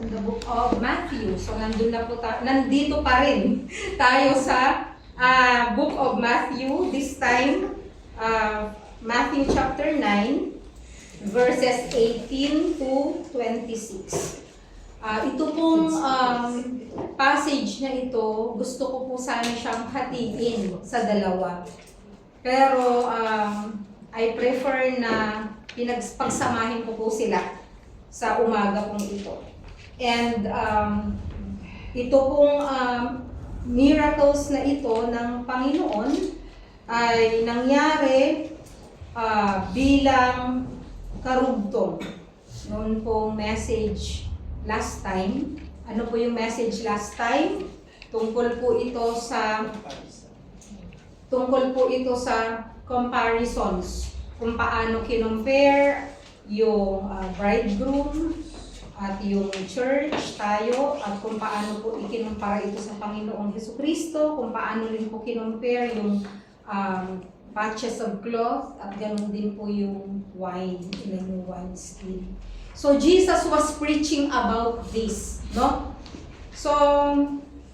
in the book of Matthew. So nandito pa rin tayo sa book of Matthew. This time, Matthew chapter 9, verses 18 to 26. Ito pong passage na ito, gusto ko po sana siyang hatiin sa dalawa. Pero I prefer na pagsamahin ko po sila sa umaga pong ito. And ito pong miracles na ito ng Panginoon ay nangyari bilang karugtong. Noon pong message last time. Ano po yung message last time? Tungkol po ito sa comparisons. Kung paano kinumpare yung bridegroom at yung church, tayo, at kung paano po ikinumpara ito sa Panginoong Hesukristo, kung paano rin po kinumpare yung patches of cloth, at ganoon din po yung wine in a new wineskin. So Jesus was preaching about this, no? So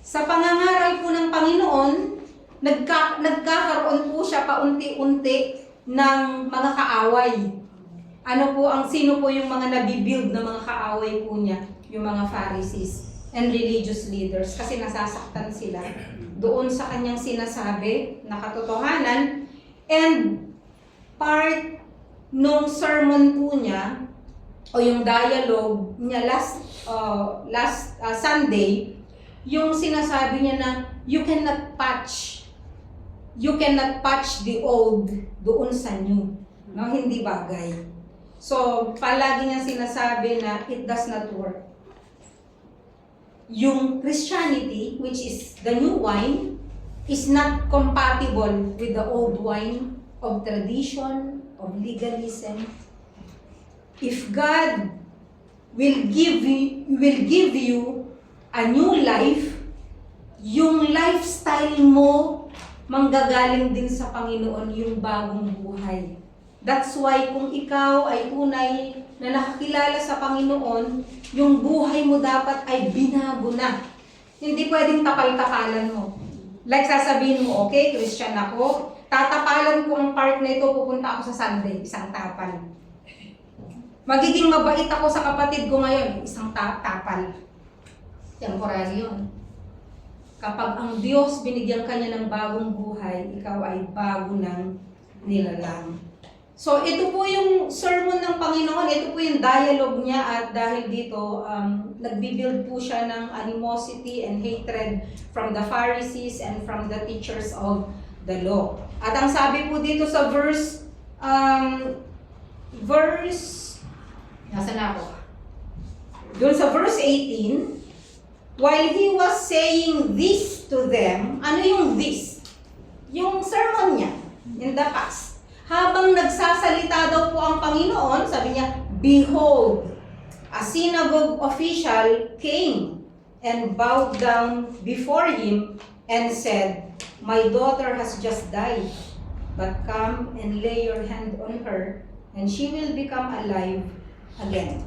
sa pangangaral po ng Panginoon, nagkakaroon po siya paunti-unti ng mga kaaway. Sino po yung mga nabibuild na mga kaaway po niya? Yung mga Pharisees and religious leaders, kasi nasasaktan sila doon sa kanyang sinasabi na katotohanan. And part nung sermon po niya o yung dialogue niya last Sunday, yung sinasabi niya na you cannot patch the old doon sa new, no? Hindi bagay. So palagi niya sinasabi na it does not work. Yung Christianity, which is the new wine, is not compatible with the old wine of tradition, of legalism. If God will give you a new life, yung lifestyle mo manggagaling din sa Panginoon, yung bagong buhay. That's why kung ikaw ay tunay na nakakilala sa Panginoon, yung buhay mo dapat ay binago na. Hindi pwedeng tapal-tapalan mo. Like sasabihin mo, okay, Christian ako, tatapalan ko ang part na ito, pupunta ako sa Sunday, isang tapal. Magiging mabait ako sa kapatid ko ngayon, isang tapal. Temporary yun. Kapag ang Diyos binigyan ka niya ng bagong buhay, ikaw ay bago ng nilalang. So ito po yung sermon ng Panginoon, ito po yung dialogue niya, at dahil dito, nagbibuild po siya ng animosity and hatred from the Pharisees and from the teachers of the law. At ang sabi po dito sa nasa na ako? Doon sa verse 18, while he was saying this to them, ano yung this? Yung sermon niya in the past. Habang nagsasalita daw po ang Panginoon, sabi niya, behold, a synagogue official came and bowed down before him and said, my daughter has just died, but come and lay your hand on her, and she will become alive again.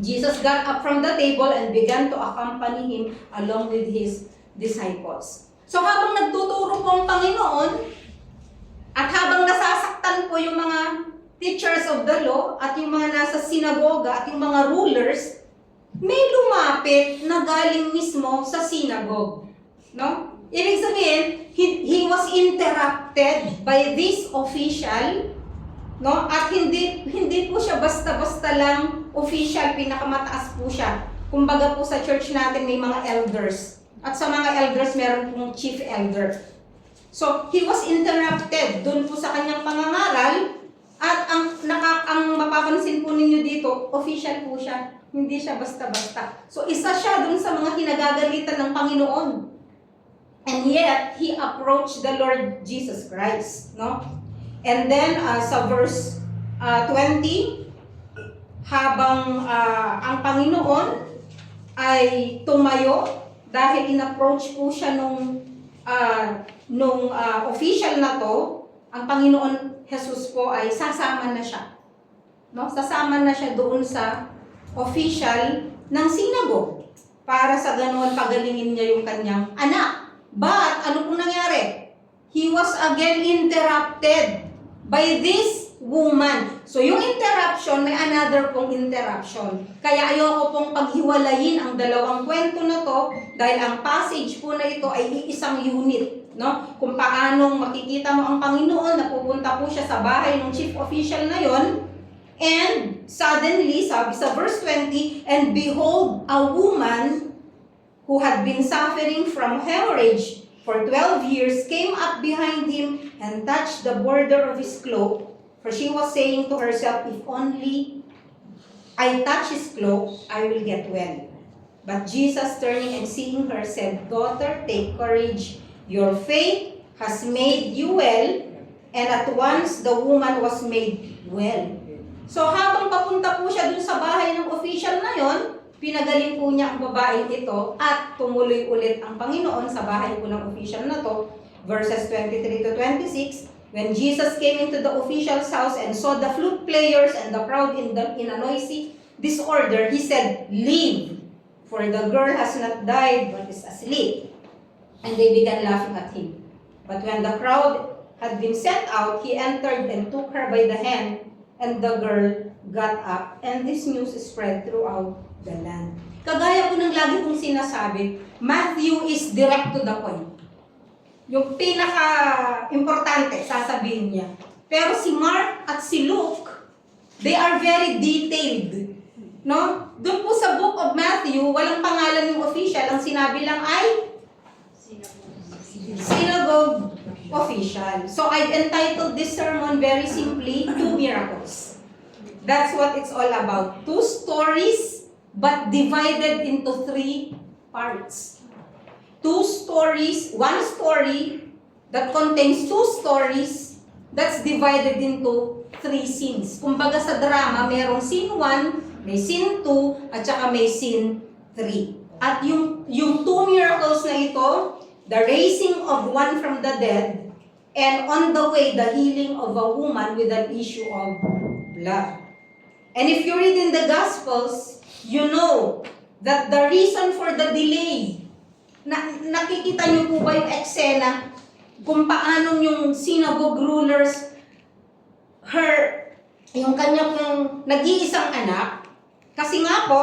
Jesus got up from the table and began to accompany him along with his disciples. So habang nagtuturo po ang Panginoon, at habang nasasaktan po yung mga teachers of the law at yung mga nasa sinagoga at yung mga rulers, may lumapit na galing mismo sa synagogue. No? Ibig sabihin, he was interrupted by this official, no? At hindi po siya basta-basta lang official, pinakamataas po siya. Kumbaga po sa church natin may mga elders. At sa mga elders meron pong chief elder. So, he was interrupted doon po sa kanyang pangangaral, at ang mapapansin po ninyo dito, official po siya. Hindi siya basta-basta. So, isa siya doon sa mga hinagagalitan ng Panginoon. And yet, he approached the Lord Jesus Christ, no? And then, sa verse 20, habang ang Panginoon ay tumayo, dahil in-approach po siya nung official na to, ang Panginoon Jesus po ay sasama na siya. No? Sasama na siya doon sa official ng synagogue para sa ganoon pagalingin niya yung kanyang anak. But, ano pong nangyari? He was again interrupted by this woman. So, yung interruption, may another pong interruption. Kaya ayoko pong paghiwalayin ang dalawang kwento na to dahil ang passage po na ito ay iisang unit. No? Kung paanong makikita mo ang Panginoon na pupunta po siya sa bahay ng chief official na yon. And suddenly, sabi sa verse 20, and behold, a woman who had been suffering from hemorrhage for 12 years came up behind him and touched the border of his cloak. For she was saying to herself, if only I touch his cloak, I will get well. But Jesus, turning and seeing her, said, Daughter, take courage. Your faith has made you well. And at once the woman was made well. So habang papunta po siya dun sa bahay ng official na yon, pinagaling po niya ang babaeng ito at tumuloy ulit ang Panginoon sa bahay po ng official na to. Verses 23 to 26, when Jesus came into the official's house and saw the flute players and the crowd in a noisy disorder, he said, Leave, for the girl has not died but is asleep. And they began laughing at him. But when the crowd had been sent out, he entered and took her by the hand, and the girl got up, and this news spread throughout the land. Kagaya po ng lagi kong sinasabi, Matthew is direct to the point. Yung pinaka-importante, sasabihin niya. Pero si Mark at si Luke, they are very detailed. No? Doon po sa book of Matthew, walang pangalan ng official. Ang sinabi lang ay synagogue official. So I've entitled this sermon very simply, Two Miracles. That's what it's all about. Two stories, but divided into three parts. Two stories, one story that contains two stories that's divided into three scenes. Kumbaga sa drama, merong scene 1, may scene 2, at saka may scene 3. At yung two miracles na ito, the raising of one from the dead, and on the way, the healing of a woman with an issue of blood. And if you read in the Gospels, you know that the reason for the delay, nakikita niyo po ba yung eksena kung paanong yung synagogue rulers, yung kanya pong nag-iisang anak, kasi nga po,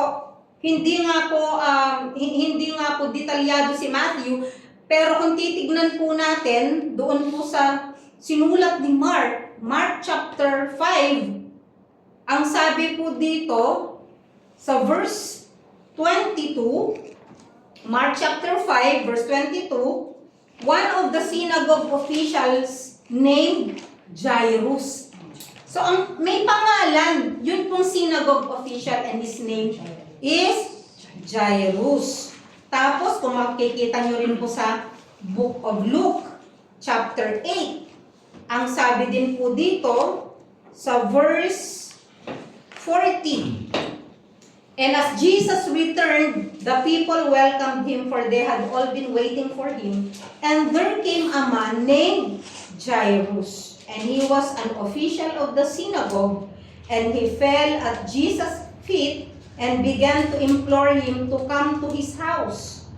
hindi nga po detalyado si Matthew, pero kung titignan po natin, doon po sa sinulat ni Mark chapter 5, ang sabi po dito, sa verse 22, Mark chapter 5, verse 22, one of the synagogue officials named Jairus. So, may pangalan, yun pong synagogue official and his name is Jairus. Tapos, kung makikita nyo rin po sa Book of Luke, chapter 8, ang sabi din po dito, sa verse 40, and as Jesus returned, the people welcomed him, for they had all been waiting for him. And there came a man named Jairus, and he was an official of the synagogue, and he fell at Jesus' feet and began to implore him to come to his house.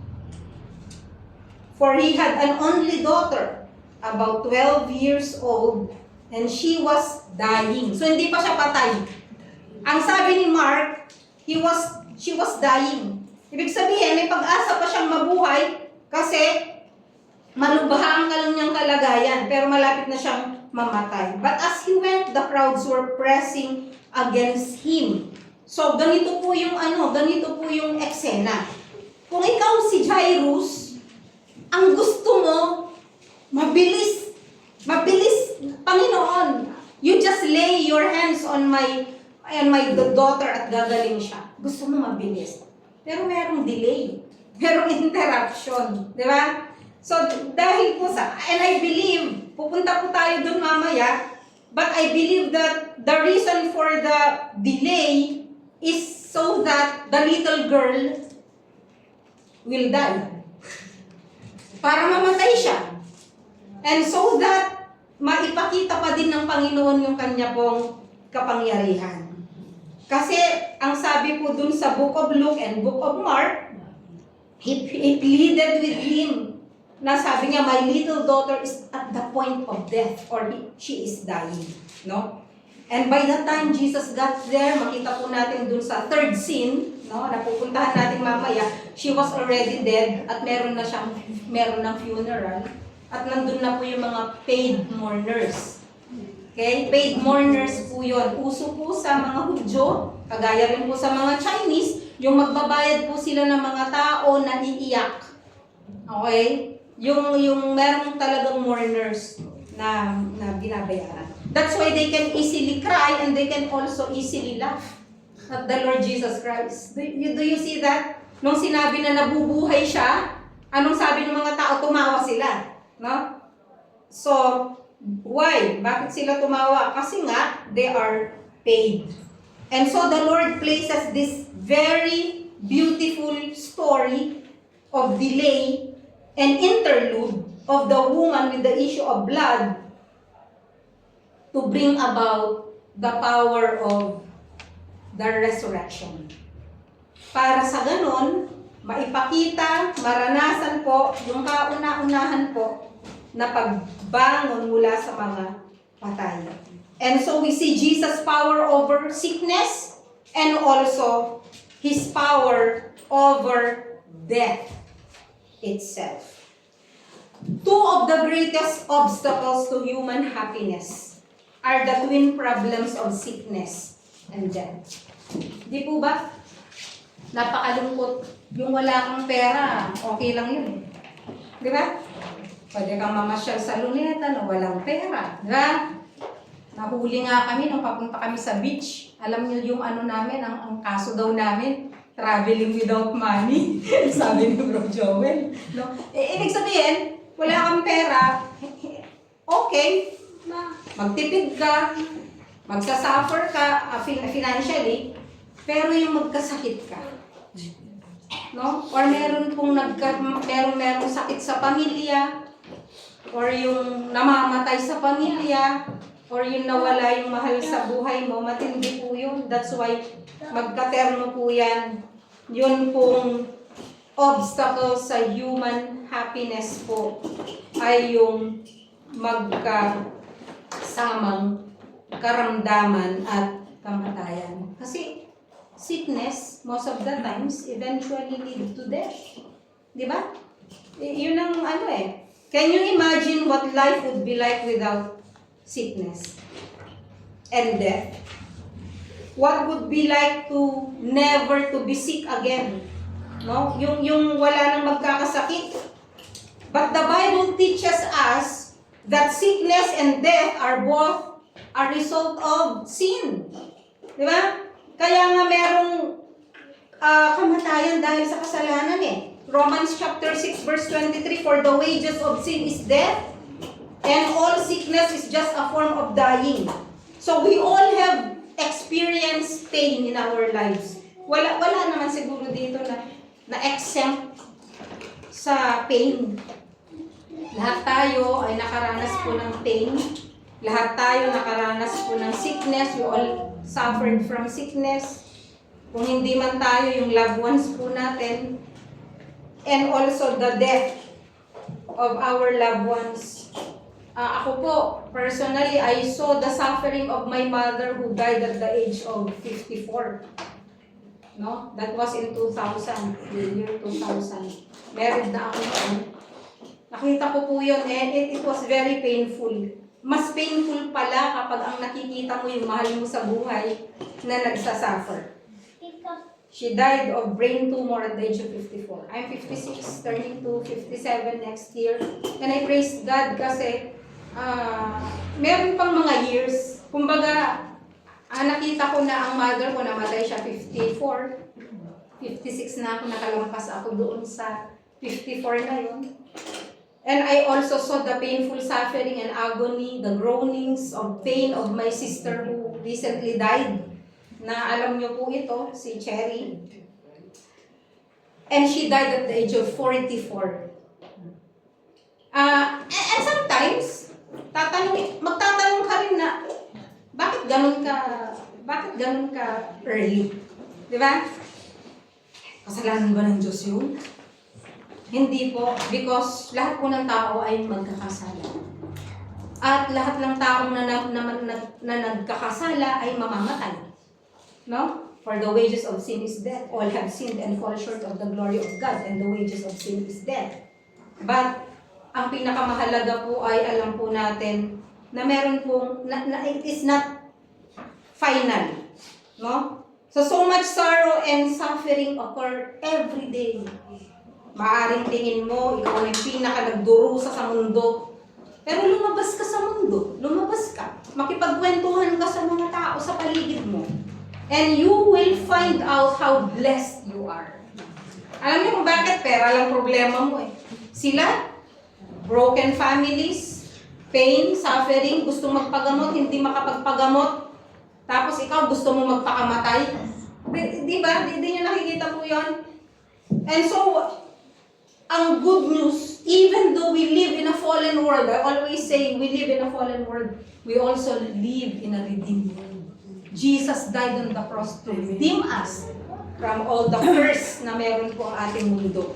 For he had an only daughter, about 12 years old, and she was dying. So hindi pa siya patay. Ang sabi ni Mark, she was dying. Ibig sabihin, may pag-asa pa siyang mabuhay kasi malubha ang niyang kalagayan, pero malapit na siyang mamatay. But as he went, the crowds were pressing against him. So, ganito po yung eksena. Kung ikaw si Jairus, ang gusto mo, mabilis, Panginoon, you just lay your hands on my daughter at gagaling siya. Gusto mo mabilis. Pero merong delay. Merong interruption. Di ba? So, dahil po and I believe, pupunta po tayo dun mamaya, but I believe that the reason for the delay is so that the little girl will die. Para mamatay siya. And so that maipakita pa din ng Panginoon yung kanya pong kapangyarihan. Kasi ang sabi po dun sa Book of Luke and Book of Mark, it pleaded with him na sabi niya, my little daughter is at the point of death or she is dying. No? And by the time Jesus got there, makita po natin dun sa third scene, no, na pupuntahan natin mamaya, she was already dead at meron ng funeral at nandun na po yung mga paid mourners. Okay? Paid mourners po yun. Uso po sa mga Hudyo, kagaya rin po sa mga Chinese, yung magbabayad po sila ng mga tao na iiyak. Okay? Yung merong talagang mourners na binabayaran. That's why they can easily cry and they can also easily laugh at the Lord Jesus Christ. Do you see that? Nung sinabi na nabubuhay siya, anong sabi ng mga tao? Tumawa sila. No? So, why? Bakit sila tumawa? Kasi nga, they are paid. And so the Lord places this very beautiful story of delay and interlude of the woman with the issue of blood to bring about the power of the resurrection. Para sa ganon, maipakita, maranasan po yung kauna-unahan po na pagbangon mula sa mga patay. And so we see Jesus' power over sickness and also His power over death itself. Two of the greatest obstacles to human happiness are the twin problems of sickness and death. Di po ba? Napakalungkot. Yung wala kang pera, okay lang yun. Di ba? Pwede kang mamasyal sa luneta na walang pera. Di ba? Nahuli nga kami nung papunta kami sa beach. Alam niyo yung ano namin, ang kaso daw namin, traveling without money. Sabi ni Bro Joel. No? Ibig sabihin, wala kang pera, okay, magtipid ka, magsasuffer ka financially, pero yung magkasakit ka. No? Or meron merong sakit sa pamilya, or yung namamatay sa pamilya, or yung nawala yung mahal sa buhay mo, matindi po yun. That's why magkaterno po yan. Yun pong obstacle sa human happiness po ay yung magkasamang karamdaman at kamatayan. Kasi sickness, most of the times, eventually lead to death. Di ba? Yun ang ano eh. Can you imagine what life would be like without sickness and death? What would be like to never to be sick again? No? Yung wala nang magkakasakit. But the Bible teaches us that sickness and death are both a result of sin. Di ba? Kaya nga merong kamatayan dahil sa kasalanan eh. Romans chapter 6 verse 23, for the wages of sin is death, and all sickness is just a form of dying. So we all have experienced pain in our lives. Wala naman siguro dito na exempt sa pain. Lahat tayo ay nakaranas po ng pain. Lahat tayo nakaranas po ng sickness. We all suffered from sickness. Kung hindi man tayo, yung loved ones po natin. And also the death of our loved ones. Ako po, personally, I saw the suffering of my mother who died at the age of 54. No? That was in 2000, the year 2000. Married na ako noon. Nakita ko po yun, and it was very painful. Mas painful pala kapag ang nakikita mo yung mahal mo sa buhay na nagsasuffer. She died of brain tumor at the age of 54. I'm 56, turning to 57 next year. And I praise God kasi meron pang mga years. Kumbaga, nakita ko na ang mother ko namatay siya 54. 56 na ako, nakalampas ako doon sa 54 na yun. And I also saw the painful suffering and agony, the groanings of pain of my sister who recently died. Na alam niyo po ito, si Cherry. And she died at the age of 44. And sometimes, magtatanong ka rin na, bakit ganun ka Bakit ganun ka early? Di ba? Kasalanan ba ng Diyos yun? Hindi po, because lahat po ng tao ay magkakasala. At lahat ng taong na nagkakasala ay mamamatay. No? For the wages of sin is death. All have sinned and fall short of the glory of God, and the wages of sin is death. But, ang pinakamahalaga po ay alam po natin na meron pong, it is not final. No? So much sorrow and suffering occur every day. Maaring tingin mo, ikaw ay pinaka-nagdurusa sa mundo. Pero lumabas ka sa mundo. Lumabas ka. Makipagkwentuhan ka sa mga tao sa paligid mo. And you will find out how blessed you are. Alam niyo kung bakit? Pera lang problema mo eh. Sila, broken families, pain, suffering, gustong magpagamot, hindi makapagpagamot. Tapos ikaw gusto mo magpakamatay. Di ba? Di nyo nakikita po yun? And so, ang good news, even though we live in a fallen world, I always say we live in a fallen world, we also live in a redeemed world. Jesus died on the cross to redeem us from all the curse na meron po ang ating mundo.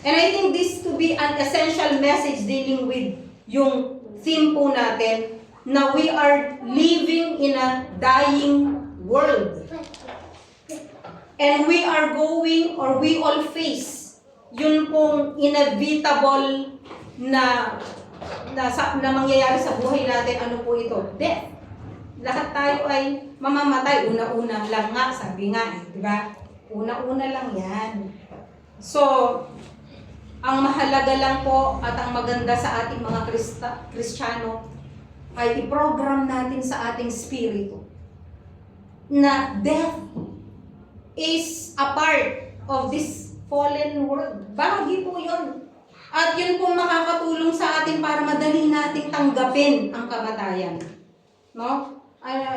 And I think this to be an essential message dealing with yung theme po natin, na we are living in a dying world. And we are going, or we all face, yun pong inevitable na mangyayari sa buhay natin. Ano po ito? Death. Lahat tayo ay mamamatay. Una-una lang nga, sabi nga eh, di ba? Una-una lang yan. So, ang mahalaga lang po at ang maganda sa ating mga Kristiyano ay i-program natin sa ating spirito na death is a part of this fallen world. Bahagi po yun. At yun po makakatulong sa atin para madali nating tanggapin ang kamatayan. No?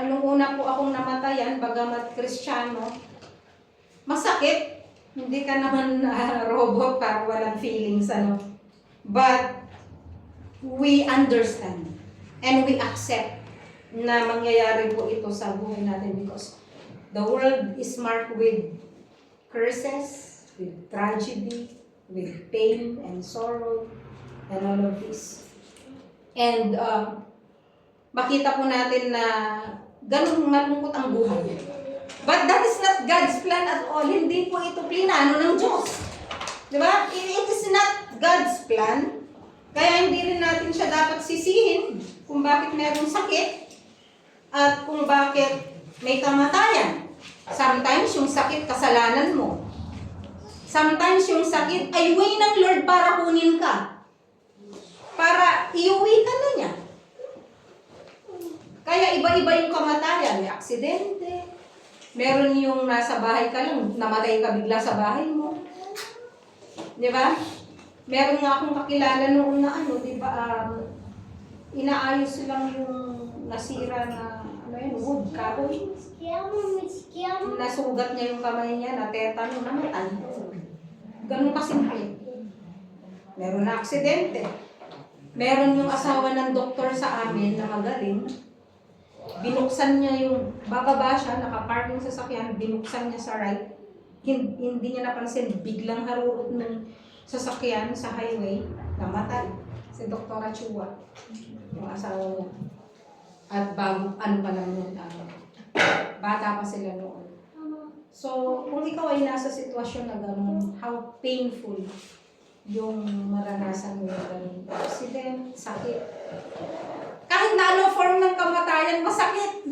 Nung una po akong namatayan, bagamat Kristiyano, masakit. Hindi ka naman robot para walang feelings, ano. But, we understand and we accept na mangyayari po ito sa buhay natin because the world is marked with curses, with tragedy, with pain and sorrow, and all of this. And makita po natin na ganun malungkot ang buhay. But that is not God's plan at all. Hindi po ito plinano ng Diyos. Diba? It is not God's plan. Kaya hindi rin natin siya dapat sisihin kung bakit mayroong sakit at kung bakit may kamatayan. Sometimes yung sakit kasalanan mo. Sometimes yung sakit ay way ng Lord para kunin ka. Para iuwi ka na niya. Kaya iba-iba yung kamatayan. May aksidente. Meron yung nasa bahay ka lang, namatay ka bigla sa bahay mo. Di ba? Meron nga akong kakilala noon na di ba, inaayos lang yung nasira na, wood, kahoy. Nasugat niya yung kamay niya, natetano, namatay. Ganun kasimple. Meron na aksidente. Meron yung asawa ng doktor sa amin na magaling. Binuksan niya yung, bababa siya, nakapark yung sasakyan, binuksan niya sa right. Hindi niya napansin, biglang harurot ng sasakyan sa highway, namatay. Si Dr. Chua, yung asawa niya. At bago, pa lang yun, bata pa sila noon. So, kung ikaw ay nasa sitwasyon na gano'n, how painful yung maranasan mo yung gano'n. Accident, sakit. Kahit na ano form ng kamatayan, masakit.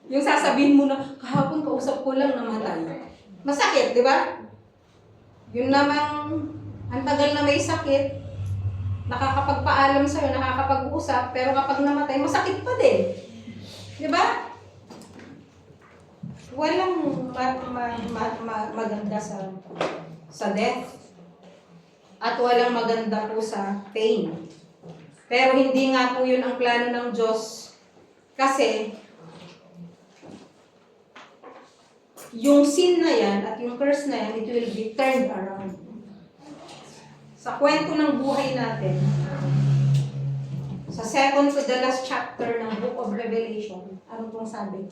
Yung sasabihin mo na, kahapon kausap ko lang namatay. Masakit, di ba? Yun namang, ang tagal na may sakit, nakakapagpaalam sa'yo, nakakapag-usap, pero kapag namatay, masakit pa din. Di ba? Walang maganda sa death. At walang maganda po sa pain. Pero hindi nga po yun ang plano ng Diyos. Kasi, yung sin na yan at yung curse na yan, it will be turned around. Sa kwento ng buhay natin, sa second to the last chapter ng Book of Revelation, ano pong sabi?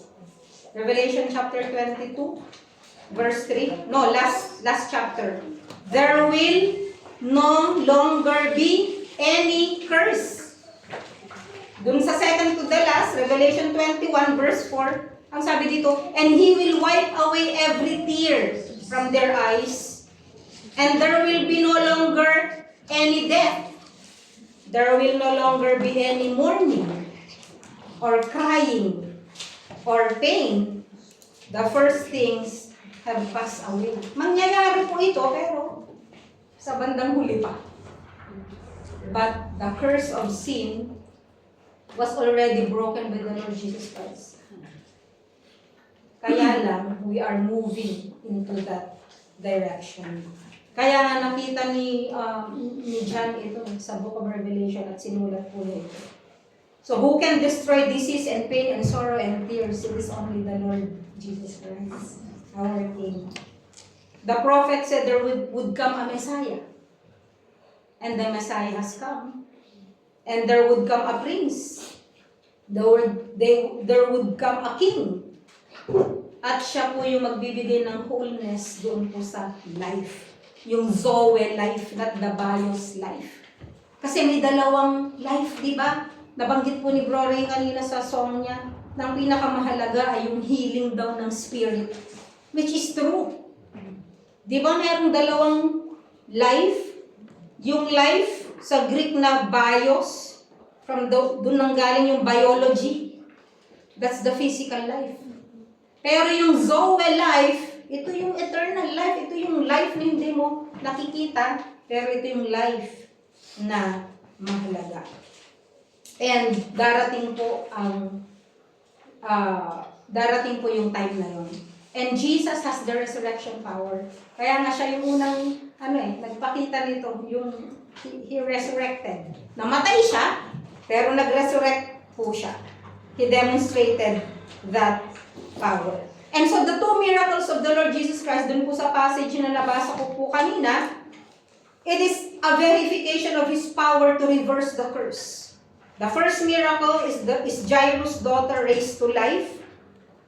Revelation chapter 22, verse 3. No, last chapter. There will no longer be any curse. Dun sa second to the last, Revelation 21, verse 4, ang sabi dito, and He will wipe away every tear from their eyes, and there will be no longer any death. There will no longer be any mourning, or crying, or pain. The first things have passed away. Mangyayari po ito, pero sa bandang huli pa. But the curse of sin was already broken by the Lord Jesus Christ. Kaya lang, we are moving into that direction. Kaya nga nakita ni John ito sa Book of Revelation at sinulat po niya ito. So who can destroy disease and pain and sorrow and tears? It is only the Lord Jesus Christ, our King. The prophet said there would come a Messiah. And the Messiah has come. And there would come a prince. There would come a king. At siya po yung magbibigay ng wholeness doon po sa life. Yung Zoe life, not the bios life. Kasi may dalawang life, di ba? Nabanggit po ni Bro Ray kanina sa song niya, na ang pinakamahalaga ay yung healing daw ng spirit. Which is true. Di ba mayroong dalawang life? Yung life sa Greek na bios, doon nang galing yung biology. That's the physical life. Pero yung Zoe life, ito yung eternal life. Ito yung life na hindi mo nakikita, pero ito yung life na mahalaga. And darating po yung time na yun. And Jesus has the resurrection power. Kaya nga siya yung unang, nagpakita nito, yung he resurrected. Namatay siya, pero nag-resurrect po siya. He demonstrated that power. And so the two miracles of the Lord Jesus Christ, dun po sa passage na nabasa ko po kanina, it is a verification of His power to reverse the curse. The first miracle is Jairus' daughter raised to life.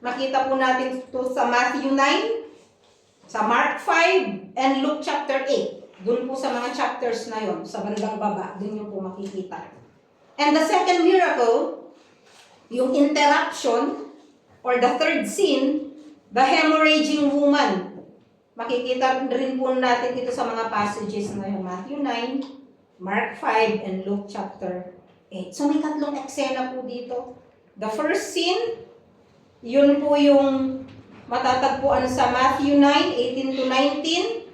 Makita po natin ito sa Matthew 9, sa Mark 5, and Luke chapter 8. Dun po sa mga chapters na yon, sa bandang baba, dun nyo po makikita. And the second miracle, yung interruption, or the third scene, the hemorrhaging woman. Makikita rin po natin dito sa mga passages na yun, Matthew 9, Mark 5, and Luke chapter 8. So may tatlong eksena po dito. The first scene, yun po yung matatagpuan sa Matthew 9, 18 to 19,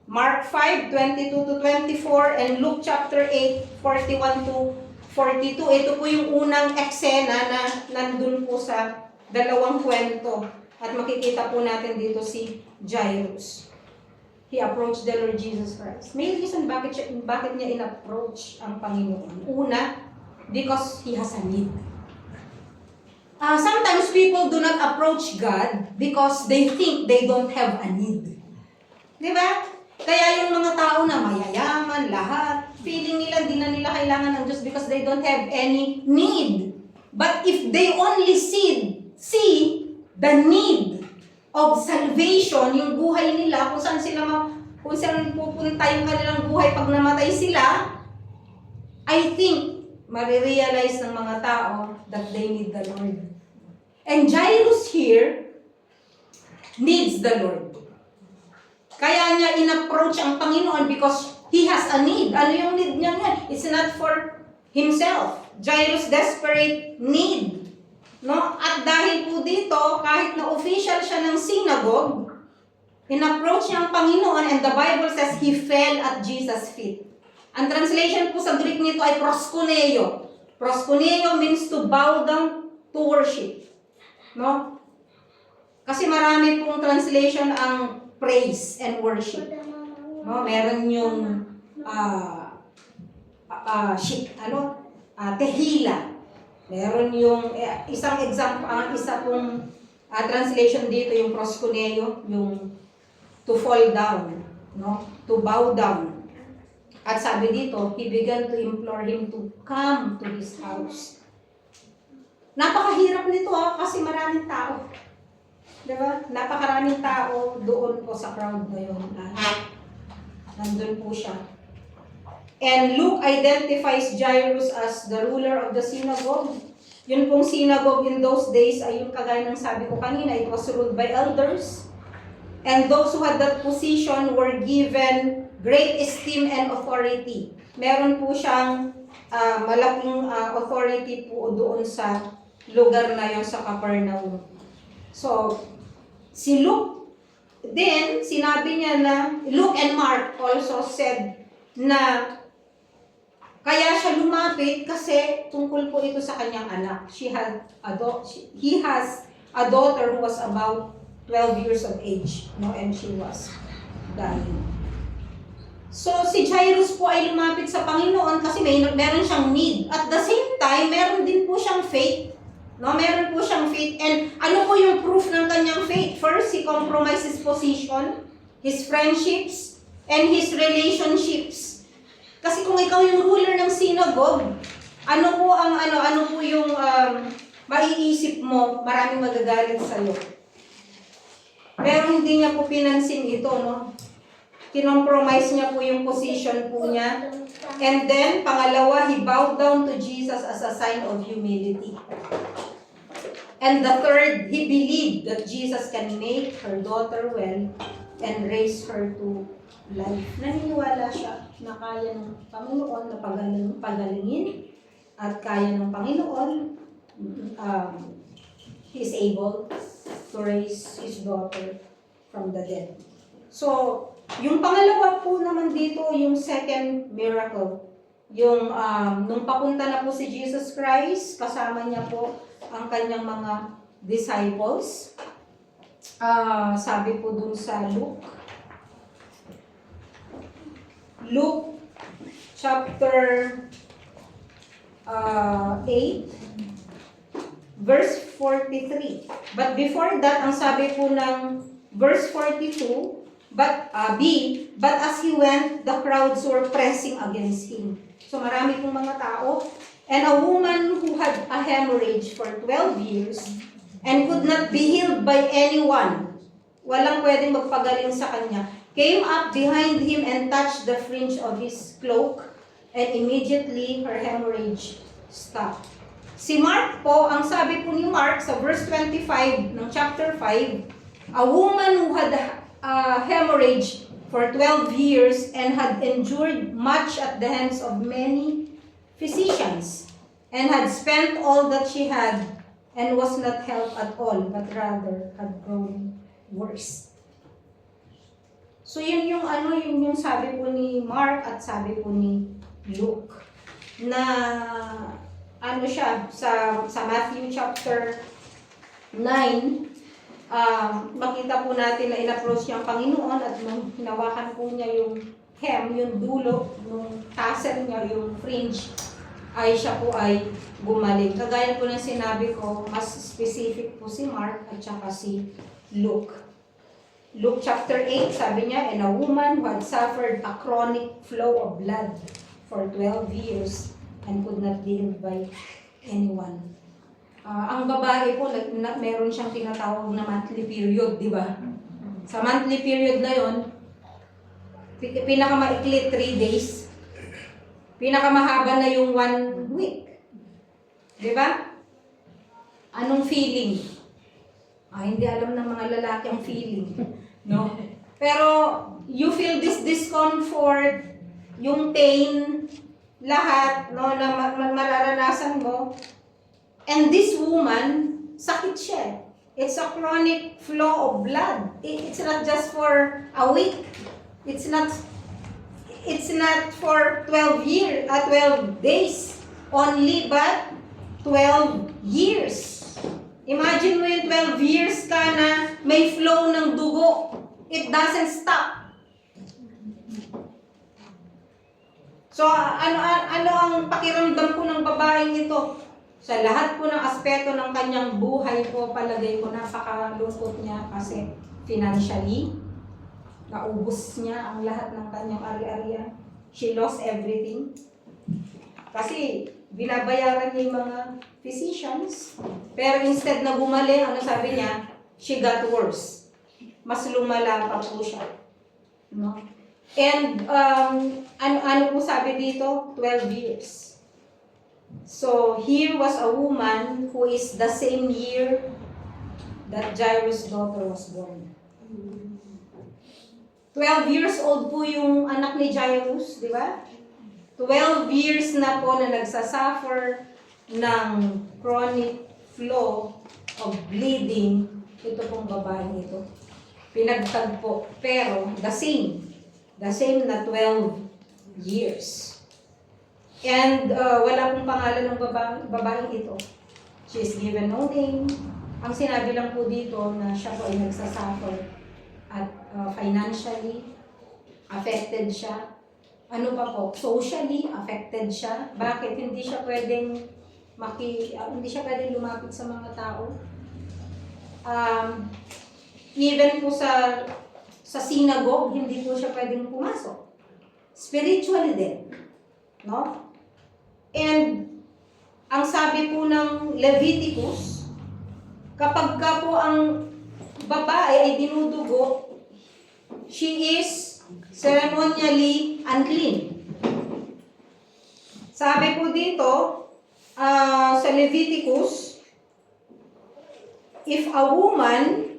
Mark 5, 22 to 24, and Luke chapter 8, 41 to 42. Ito po yung unang eksena na nandun po sa dalawang kwento. At makikita po natin dito si Jairus. He approached the Lord Jesus Christ. May reason bakit niya in-approach ang Panginoon. Una, because He has a need. Sometimes people do not approach God because they think they don't have a need. Di ba? Kaya yung mga tao na mayayaman, lahat, feeling nila, di na nila kailangan ng Diyos because they don't have any need. But if they only see the need of salvation, yung buhay nila, kung saan pupunta yung kanilang buhay pag namatay sila, I think, marirealize ng mga tao that they need the Lord. And Jairus here needs the Lord. Kaya niya in-approach ang Panginoon because he has a need. Ano yung need niya nga? It's not for himself. Jairus' desperate need. No? At dahil po dito, kahit na official siya ng synagogue, in-approach niya ang Panginoon, and the Bible says he fell at Jesus' feet. Ang translation po sa Greek nito ay proskuneo. Proskuneo means to bow down to worship. No? Kasi marami pong translation ang praise and worship. No, meron yung tehila. Meron yung isang example, isa pong translation dito yung proskuneo, yung to fall down, no? To bow down. At sabi dito, he began to implore him to come to his house. Napakahirap nito kasi maraming tao. Diba? Napakaraming tao doon po sa crowd na yun. Nandun po siya. And Luke identifies Jairus as the ruler of the synagogue. Yun pong synagogue in those days ay yung kagaya ng sabi ko kanina, it was ruled by elders. And those who had that position were given great esteem and authority. Meron po siyang malaking authority po doon sa lugar na yon sa Capernaum. So, si Luke, then, sinabi niya na, Luke and Mark also said na kaya siya lumapit kasi tungkol po ito sa kanyang anak. He has a daughter who was about 12 years of age, no, and she was dying. So, si Jairus po ay lumapit sa Panginoon kasi meron siyang need. At the same time, meron din po siyang faith. No, meron po siyang faith. And ano po yung proof ng kanyang faith? First, he compromised his position, his friendships, and his relationships. Kasi kung ikaw yung ruler ng synagogue, ano po yung maiisip mo, maraming magagalit sa'yo. Pero hindi niya po pinansin ito, no? Kinompromise niya po yung position po niya. And then, pangalawa, he bowed down to Jesus as a sign of humility. And the third, he believed that Jesus can make her daughter well and raise her to life. Naniniwala siya na kaya ng Panginoon na pagalingin at kaya ng Panginoon he is able to raise his daughter from the dead. So, yung pangalawa po naman dito, yung second miracle, yung nung papunta na po si Jesus Christ, kasama niya po ang kanyang mga disciples. Sabi po dun sa Luke chapter 8, verse 43. But before that, ang sabi po ng verse 42, but as he went, the crowds were pressing against him. So marami pong mga tao. And a woman who had a hemorrhage for 12 years and could not be healed by anyone, walang pwedeng magpagaling sa kanya, came up behind him and touched the fringe of his cloak, and immediately her hemorrhage stopped. Si Mark po, ang sabi po ni Mark sa verse 25 ng chapter 5, a woman who had a hemorrhage for 12 years and had endured much at the hands of many physicians and had spent all that she had and was not helped at all, but rather had grown worse. So yun yung sabi po ni Mark at sabi po ni Luke na siya sa Matthew chapter 9, makita po natin na in-approach niya ang Panginoon at nung hinawakan po niya yung hem, yung dulo, nung tassel niya, yung fringe, ay siya po ay gumaling. Kagaya po ng sinabi ko, mas specific po si Mark at saka si Luke. Luke chapter 8, sabi niya, and a woman who had suffered a chronic flow of blood for 12 years and could not be healed by anyone. Ang babae po, meron siyang tinatawag na monthly period, di ba? Sa monthly period na yon, pinakamaikli 3 days, pinakamahaba na yung 1 week. Di ba? Anong feeling? Hindi alam ng mga lalaki ang feeling. No? Pero, you feel this discomfort, yung pain, lahat, no, na mararanasan mo. And this woman, sakit siya. It's a chronic flow of blood. It's not just for a week. It's not for 12 days only, but 12 years. Imagine mo yung 12 years ka na may flow ng dugo. It doesn't stop. So, ano ang pakiramdam ko ng babaeng ito? Sa lahat po ng aspeto ng kanyang buhay po, palagay ko napakalungkot niya kasi financially, naubos niya ang lahat ng kanyang ari-arian. She lost everything. Kasi binabayaran niya yung mga physicians. Pero instead na gumaling, ano sabi niya? she got worse. Mas lumala pa po siya. No? And ano po sabi dito? 12 years. So here was a woman who is the same year that Jairus' daughter was born. 12 years old po yung anak ni Jairus, di ba? 12 years na po na nagsasuffer ng chronic flow of bleeding. Ito pong babaeng ito. Pinagtagpo, pero the same na 12 years. And wala pong pangalan ng babaeng ito. She is given no name. Ang sinabi lang po dito na siya po ay nagsasuffer at financially affected siya. Ano pa po? Socially affected siya. Bakit? Hindi siya pwedeng lumapit sa mga tao. Even po sa synagogue, hindi po siya pwedeng pumasok. Spiritually din. No? And ang sabi po ng Leviticus, kapag ka po ang babae ay dinudugo, she is ceremonially unclean. Sabi po dito, sa Leviticus, if a woman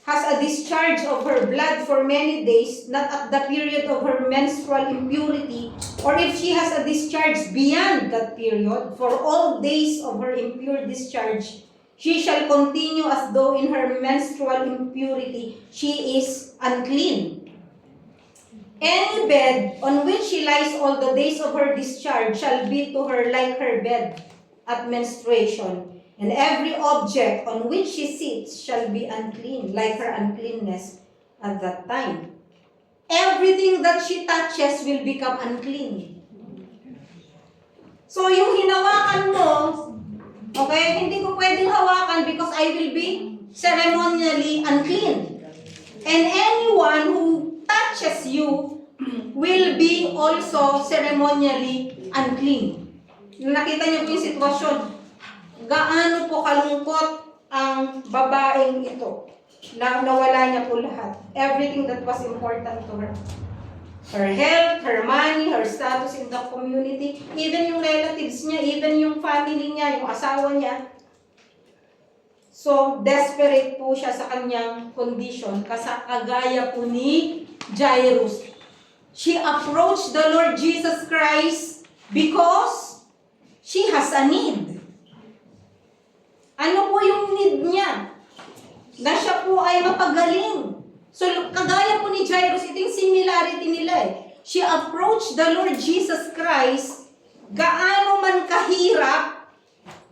has a discharge of her blood for many days, not at the period of her menstrual impurity, or if she has a discharge beyond that period, for all days of her impure discharge, she shall continue as though in her menstrual impurity she is unclean. Any bed on which she lies all the days of her discharge shall be to her like her bed at menstruation, and every object on which she sits shall be unclean, like her uncleanness at that time. Everything that she touches will become unclean. So yung hinawakan mo, okay, hindi ko pwedeng hawakan because I will be ceremonially unclean. And anyone who touches you will be also ceremonially unclean. Nakita niyo po yung sitwasyon. Gaano po kalungkot ang babaeng ito. Nawala niya po lahat. Everything that was important to her. Her health, her money, her status in the community, even yung relatives niya, even yung family niya, yung asawa niya. So, desperate po siya sa kanyang condition, kagaya po ni Jairus. She approached the Lord Jesus Christ because she has a need. Ano po yung need niya? Na siya po ay mapagaling. So, kagaya po ni Jairus, ito yung similarity nila eh. She approached the Lord Jesus Christ, gaano man kahirap.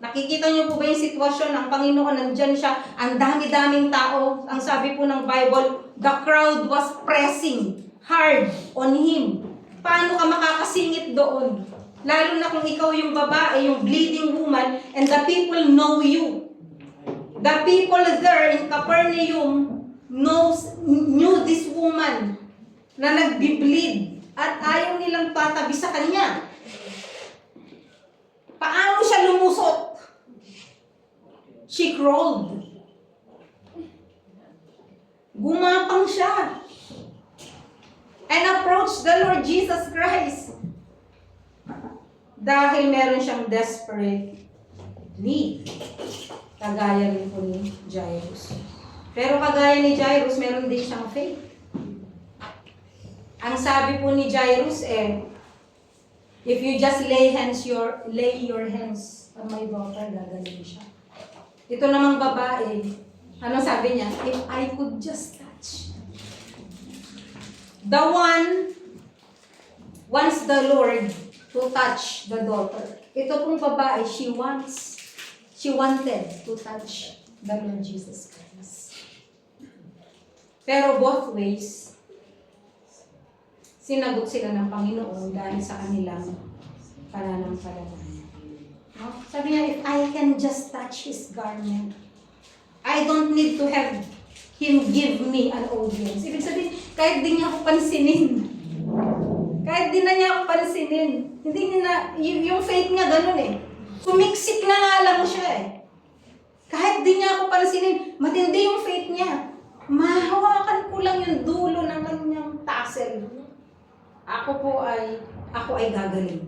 Nakikita niyo po ba yung sitwasyon ng Panginoon? Nandyan siya, ang dami-daming tao. Ang sabi po ng Bible, the crowd was pressing hard on Him. Paano ka makakasingit doon? Lalo na kung ikaw yung babae, yung bleeding woman, and the people know you. The people there in Capernaum knew this woman na nagbi-bleed at ayaw nilang tatabi sa kanya. Paano siya lumusot? She crawled. Gumapang siya. And approached the Lord Jesus Christ. Dahil meron siyang desperate need. Kagaya rin po ni Jairus. Pero kagaya ni Jairus, meron din siyang faith. Ang sabi po ni Jairus if you just lay your hands on my daughter, gagaling siya. Ito namang babae, ano sabi niya? If I could just touch. The one wants the Lord to touch the daughter. Ito pong babae, she wanted to touch the Lord Jesus Christ. Pero both ways, sinagot sila ng Panginoon dahil sa kanilang pananampalataya. No? Sabi niya, if I can just touch His garment, I don't need to have Him give me an audience. Ibig sabihin, kahit di niya ako pansinin. Kahit di na niya ako pansinin. Hindi niya na, yung faith niya ganun eh. Sumiksik na nga lang siya eh. Kahit di niya ako pansinin, matindi yung faith niya. Mahawakan ko lang yung dulo ng kanyang tassel. Ako ay gagaling.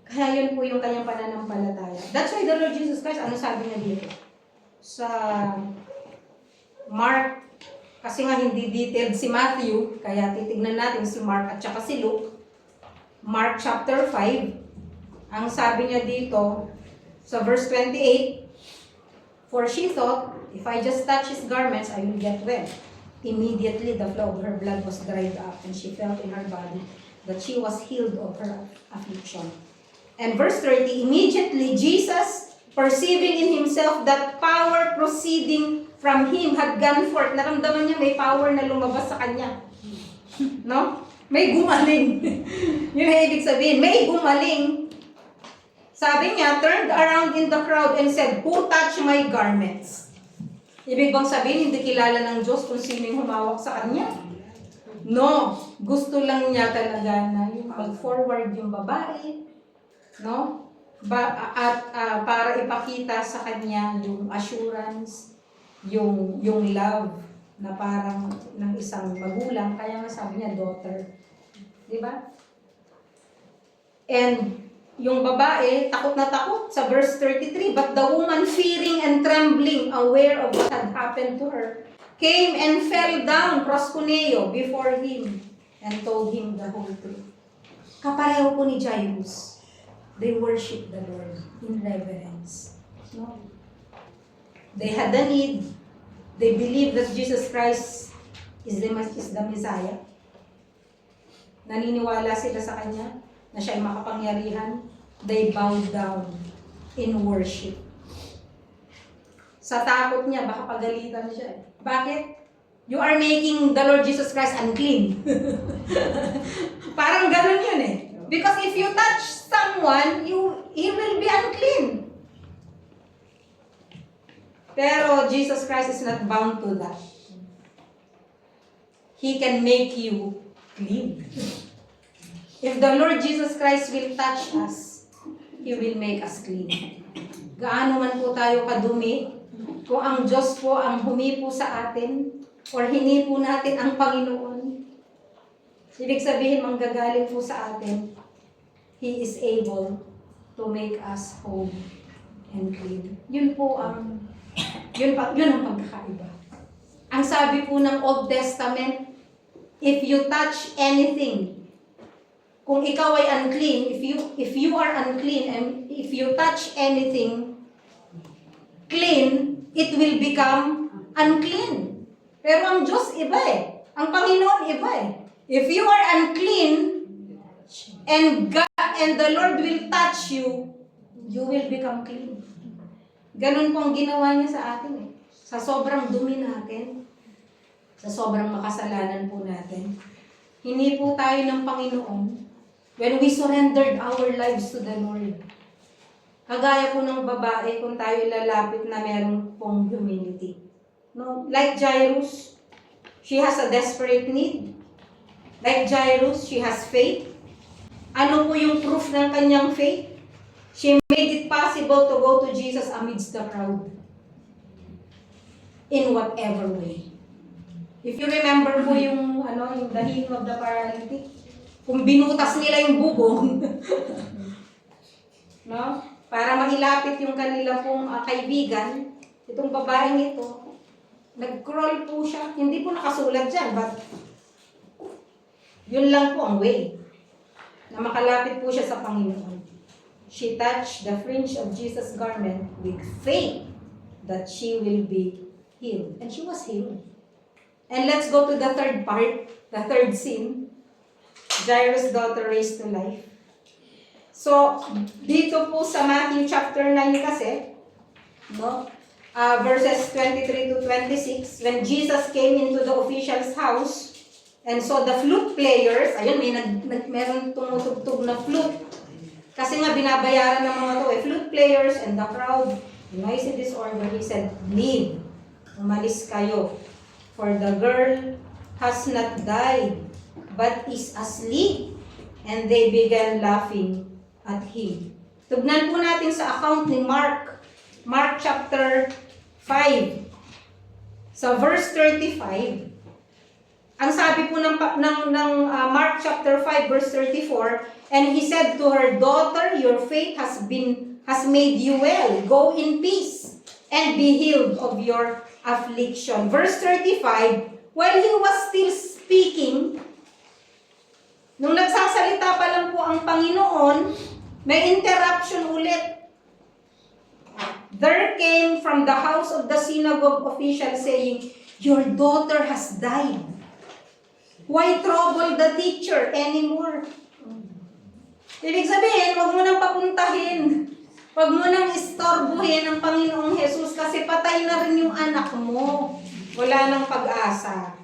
Kaya yun po yung kanyang pananampalataya. That's why the Lord Jesus Christ, ano sabi niya dito? Sa Mark, kasi nga hindi detailed si Matthew, kaya titignan natin si Mark at saka si Luke. Mark chapter 5, ang sabi niya dito, sa verse 28, for she thought, if I just touch his garments, I will get well. Immediately, the flow of her blood was dried up, and she felt in her body that she was healed of her affliction. And verse 30, immediately Jesus, perceiving in himself that power proceeding from him had gone forth. Naramdaman niya may power na lumabas sa kanya. No? May gumaling. Yun ang ibig sabihin. May gumaling. Sabi niya, turned around in the crowd and said, who touched my garments? Ibig bang sabihin, hindi kilala ng Diyos kung sino yung humawak sa kanya? No. Gusto lang niya talaga na yung mag-forward yung babae. No? Para ipakita sa kanya yung assurance, yung love na parang ng isang magulang. Kaya nga sabi niya, daughter. Di ba? And yung babae, takot na takot sa verse 33, but the woman fearing and trembling, aware of what had happened to her, came and fell down, proskuneo, before him and told him the whole truth. Kapareho po ni Jairus. They worship the Lord in reverence. No? They had the need. They believe that Jesus Christ is the Messiah. Naniniwala sila sa Kanya na siya ay makapangyarihan. They bowed down in worship. Sa takot niya, baka pagalitan siya. Bakit? You are making the Lord Jesus Christ unclean. Parang ganun yun eh. Because if you touch someone, he will be unclean. Pero Jesus Christ is not bound to that. He can make you clean. If the Lord Jesus Christ will touch us, He will make us clean. Gaano man po tayo kadumi, kung ang Diyos po ang humipo sa atin, or hinipo natin ang Panginoon, ibig sabihin manggagaling po sa atin, He is able to make us whole and clean. Yun ang pagkakaiba. Ang sabi po ng Old Testament, if you touch anything, kung ikaw ay unclean, if you are unclean and if you touch anything clean, it will become unclean. Pero ang Diyos iba eh. Ang Panginoon iba eh. If you are unclean and the Lord will touch you, you will become clean. Ganun po ang ginawa niya sa atin eh. Sa sobrang dumi natin, sa sobrang makasalanan po natin, hindi po tayo ng Panginoon when we surrendered our lives to the Lord. Kagaya po ng babae kung tayo lalapit na meron pong humility. No? Like Jairus, she has a desperate need. Like Jairus, she has faith. Ano po yung proof ng kanyang faith? She made it possible to go to Jesus amidst the crowd. In whatever way. If you remember po yung the healing of the paralytic, kung binutas nila yung bubong, no? Para mailapit yung kanila pong kaibigan, itong babaeng ito, nag-crawl po siya. Hindi po nakasulat dyan, but yun lang po ang way na makalapit po siya sa Panginoon. She touched the fringe of Jesus' garment with faith that she will be healed. And she was healed. And let's go to the third part, the third scene. Jairus' daughter raised to life. So, dito po sa Matthew chapter 9 kasi, no? Verses 23 to 26, when Jesus came into the official's house and saw the flute players, ayun, meron tumutugtog na flute. Kasi nga binabayaran ng mga to, flute players and the crowd, noisy disorder, he said, leave, umalis kayo, for the girl has not died, but is asleep. And they began laughing at him. Tugnan po natin sa account ni Mark. Mark chapter 5. Sa verse 35, ang sabi po ng Mark chapter 5 verse 34, and he said to her, "Daughter, your faith has made you well. Go in peace and be healed of your affliction." Verse 35, while he was still speaking, nung nagsasalita pa lang po ang Panginoon, may interruption ulit. There came from the house of the synagogue official saying, "Your daughter has died. Why trouble the teacher anymore?" Ibig sabihin, huwag mo nang papuntahin. Huwag mo nang istorbohin ang Panginoong Jesus kasi patay na rin yung anak mo. Wala nang pag-asa.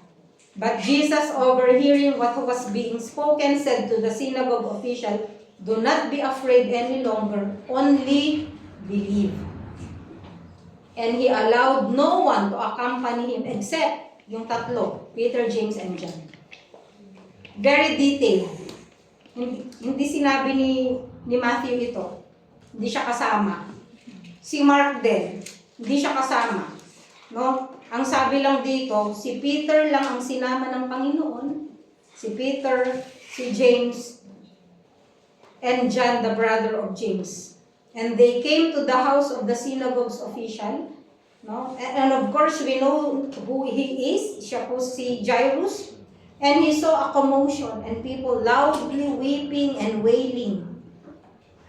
But Jesus, overhearing what was being spoken, said to the synagogue official, "Do not be afraid any longer, only believe." And he allowed no one to accompany him except yung tatlo, Peter, James, and John. Very detailed. Hindi sinabi ni Matthew ito. Hindi siya kasama. Si Mark din, hindi siya kasama. No? Ang sabi lang dito, si Peter lang ang sinama ng Panginoon. Si Peter, si James, and John, the brother of James. And they came to the house of the synagogue's official. No? And of course, we know who he is. Siya po si Jairus. And he saw a commotion and people loudly weeping and wailing.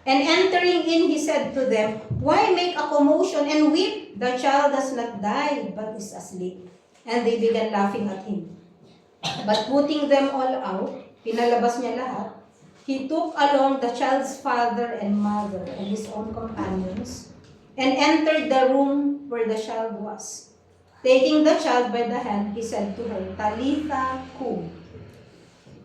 And entering in, he said to them, "Why make a commotion and weep? The child has not died, but is asleep." And they began laughing at him. But putting them all out, pinalabas niya lahat, he took along the child's father and mother and his own companions, and entered the room where the child was. Taking the child by the hand, he said to her, "Talitha kum."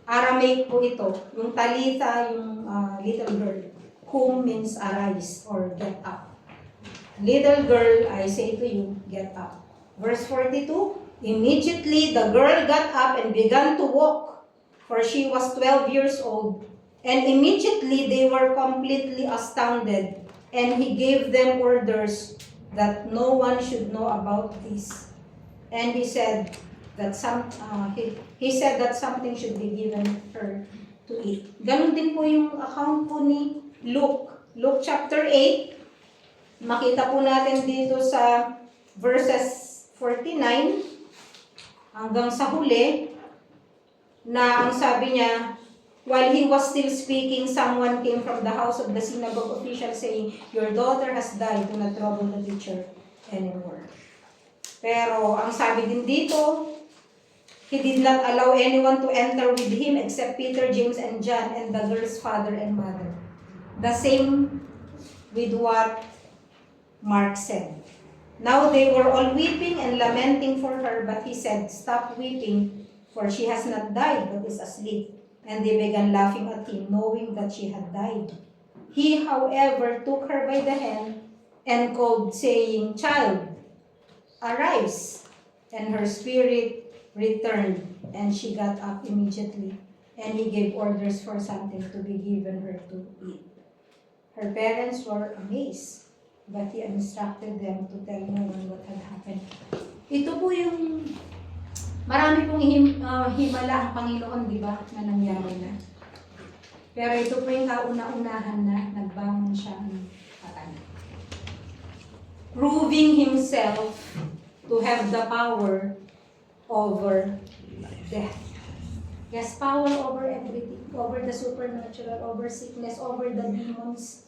Aramaic po ito. Yung Talitha, yung little girl. Kum means arise or get up. Little girl, I say to you, get up. Verse 42, immediately the girl got up and began to walk, for she was 12 years old. And immediately they were completely astounded, and he gave them orders that no one should know about this. And he said that something should be given her to eat. Ganon din po yung account po ni Luke. Luke chapter 8. Makita po natin dito sa verses 49 hanggang sa huli na ang sabi niya, while he was still speaking, someone came from the house of the synagogue official saying, "Your daughter has died, do not trouble the teacher anymore." Pero ang sabi din dito, he did not allow anyone to enter with him except Peter, James, and John, and the girl's father and mother. The same with what Mark said. Now they were all weeping and lamenting for her, but he said, "Stop weeping, for she has not died, but is asleep." And they began laughing at him, knowing that she had died. He, however, took her by the hand and called, saying, "Child, arise." And her spirit returned, and she got up immediately. And he gave orders for something to be given her to eat. Her parents were amazed, but he instructed them to tell no one what had happened. Ito po yung marami pong himala ang Panginoon, di ba, na nangyari na. Pero ito po yung kauna-unahan na nagbangon siya ng patay. Proving himself to have the power over death. Yes, power over everything, over the supernatural, over sickness, over the demons,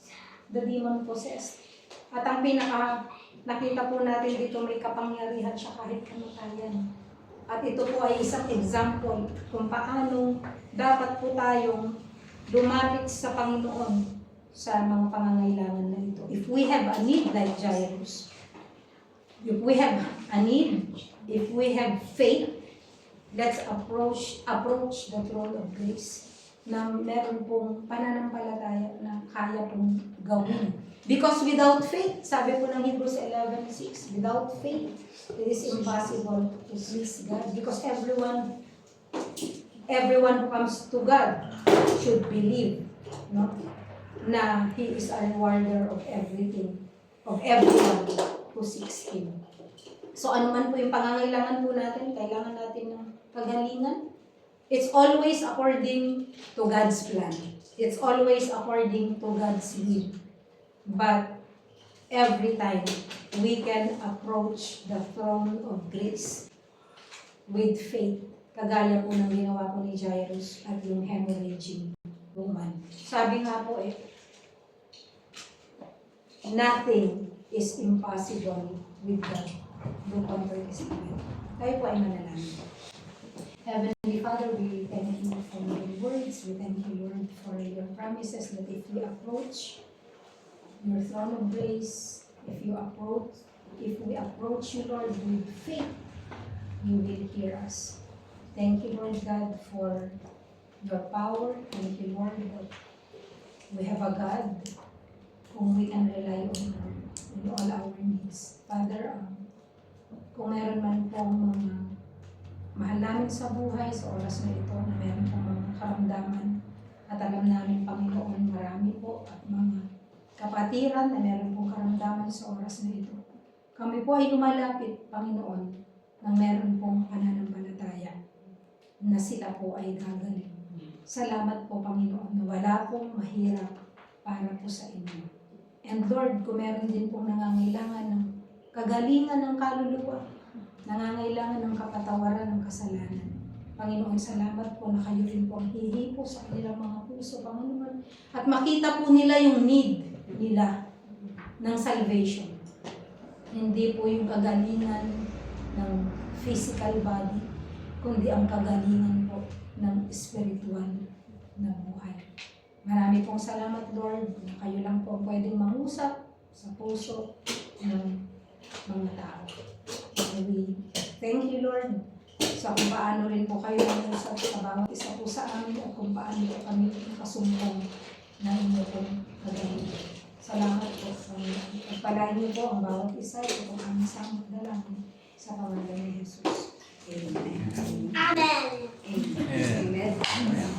the demon-possessed. At ang nakita po natin dito, may kapangyarihan siya kahit kamatayan. At ito po ay isang example kung paano dapat po tayong lumapit sa Panginoon sa mga pangangailangan na ito. If we have a need like Jairus, if we have a need, if we have faith, let's approach the throne of grace na meron pong pananampalataya na kaya pong gawin. Because without faith, sabi po ng Hebrews 11:6, without faith, it is impossible to please God. Because everyone who comes to God should believe, no, na He is a rewarder of everything, of everyone who seeks Him. So ano man po yung pangangailangan po natin, kailangan natin ng kagalingan. It's always according to God's plan. It's always according to God's will. But every time, we can approach the throne of grace with faith. Kagaya po ng ginawa po ni Jairus at yung hemorrhaging woman. Sabi nga po nothing is impossible with God. Do comfort His people. Tayo po ay manalangin. Heavenly Father, we thank you for your words. We thank you, Lord, for your promises that if we approach your throne of grace, if we approach you, Lord, with faith, you will hear us. Thank you, Lord God, for your power. Thank you, Lord, that we have a God whom we can rely on in all our needs. Father, kung meron man pong mga mahal namin sa buhay sa oras na ito, na meron pong mga karamdaman, at alam namin, Panginoon, marami po at mga kapatiran na meron pong karamdaman sa oras na ito. Kami po ay lumalapit, Panginoon, nang meron pong pananampalataya na sila po ay gagaling. Salamat po, Panginoon, na wala pong mahirap para po sa inyo. And Lord, kung meron din pong nangangailangan ng kagalingan ng kaluluwa, nangangailangan ng kapatawaran ng kasalanan, Panginoon, salamat po na kayo rin po ang hihipo sa kanilang mga puso, Panginoon, at makita po nila yung need nila ng salvation. Hindi po yung kagalingan ng physical body, kundi ang kagalingan po ng spiritual na buhay. Marami pong salamat, Lord, na kayo lang po pwedeng mangusap sa puso ng mga tao. And we thank you, Lord, sa kung paano rin po kayo mangusap sa bawat isa po sa amin at kung paano po kami kasumpong na inyo pong kagalingan. Salamat po sa pagpalain niyo po ang bawat isa at kung aming samot dalangin sa pangalan ni Jesus. Amen. Amen. Amen. Amen.